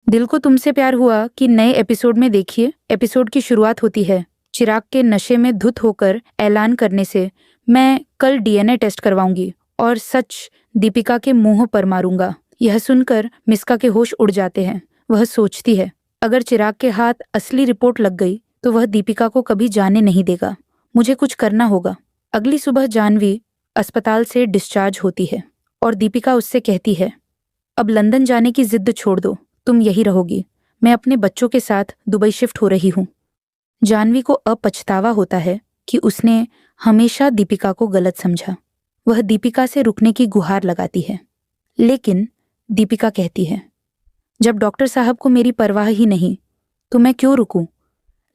दिल को तुमसे प्यार हुआ कि नए एपिसोड में देखिए। एपिसोड की शुरुआत होती है चिराग के नशे में धुत होकर ऐलान करने से, मैं कल डीएनए टेस्ट करवाऊंगी और सच दीपिका के मुंह पर मारूंगा। यह सुनकर मिस्का के होश उड़ जाते हैं। वह सोचती है, अगर चिराग के हाथ असली रिपोर्ट लग गई तो वह दीपिका को कभी जाने नहीं देगा। मुझे कुछ करना होगा। अगली सुबह जानवी अस्पताल से डिस्चार्ज होती है और दीपिका उससे कहती है, अब लंदन जाने की जिद छोड़ दो, तुम यही रहोगी। मैं अपने बच्चों के साथ दुबई शिफ्ट हो रही हूँ। जानवी को अब पछतावा होता है कि उसने हमेशा दीपिका को गलत समझा। वह दीपिका से रुकने की गुहार लगाती है, लेकिन दीपिका कहती है, जब डॉक्टर साहब को मेरी परवाह ही नहीं तो मैं क्यों रुकूं?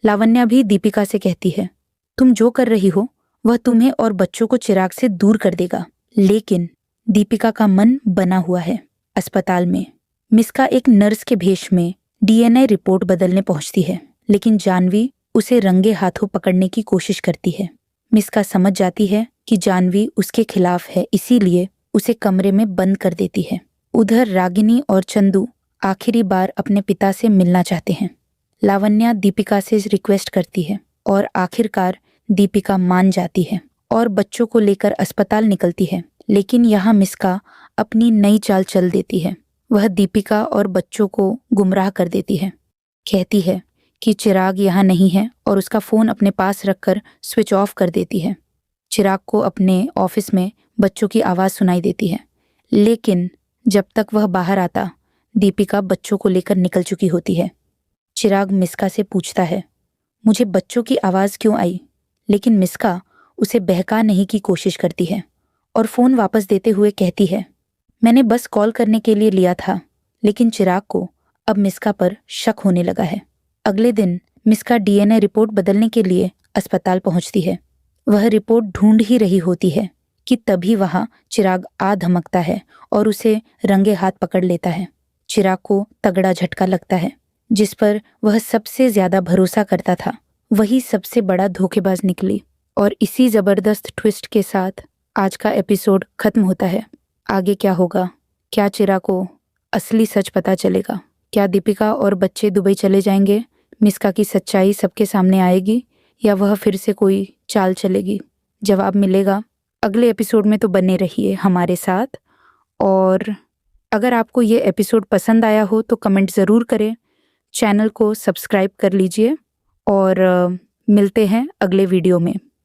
लावण्या भी दीपिका से कहती है, तुम जो कर रही हो वह तुम्हें और बच्चों को चिराग से दूर कर देगा। लेकिन दीपिका का मन बना हुआ है। अस्पताल में मिस्का एक नर्स के भेष में डीएनए रिपोर्ट बदलने पहुंचती है, लेकिन जानवी उसे रंगे हाथों पकड़ने की कोशिश करती है। मिस्का समझ जाती है कि जानवी उसके खिलाफ है, इसीलिए उसे कमरे में बंद कर देती है। उधर रागिनी और चंदू आखिरी बार अपने पिता से मिलना चाहते हैं। लावण्या दीपिका से रिक्वेस्ट करती है और आखिरकार दीपिका मान जाती है और बच्चों को लेकर अस्पताल निकलती है। लेकिन यहाँ मिस्का अपनी नई चाल चल देती है। वह दीपिका और बच्चों को गुमराह कर देती है। कहती है कि चिराग यहाँ नहीं है और उसका फ़ोन अपने पास रखकर स्विच ऑफ कर देती है। चिराग को अपने ऑफिस में बच्चों की आवाज़ सुनाई देती है, लेकिन जब तक वह बाहर आता दीपिका बच्चों को लेकर निकल चुकी होती है। चिराग मिस्का से पूछता है, मुझे बच्चों की आवाज़ क्यों आई? लेकिन मिस्का उसे बहकाने की कोशिश करती है और फ़ोन वापस देते हुए कहती है, मैंने बस कॉल करने के लिए लिया था। लेकिन चिराग को अब मिस्का पर शक होने लगा है। अगले दिन मिस्का डीएनए रिपोर्ट बदलने के लिए अस्पताल पहुंचती है। वह रिपोर्ट ढूंढ ही रही होती है कि तभी वहां चिराग आ धमकता है और उसे रंगे हाथ पकड़ लेता है। चिराग को तगड़ा झटका लगता है। जिस पर वह सबसे ज्यादा भरोसा करता था वही सबसे बड़ा धोखेबाज निकली। और इसी जबरदस्त ट्विस्ट के साथ आज का एपिसोड खत्म होता है। आगे क्या होगा? क्या चिराग को असली सच पता चलेगा? क्या दीपिका और बच्चे दुबई चले जाएंगे? मिस्का की सच्चाई सबके सामने आएगी या वह फिर से कोई चाल चलेगी? जवाब मिलेगा अगले एपिसोड में। तो बने रहिए हमारे साथ। और अगर आपको ये एपिसोड पसंद आया हो तो कमेंट ज़रूर करें, चैनल को सब्सक्राइब कर लीजिए और मिलते हैं अगले वीडियो में।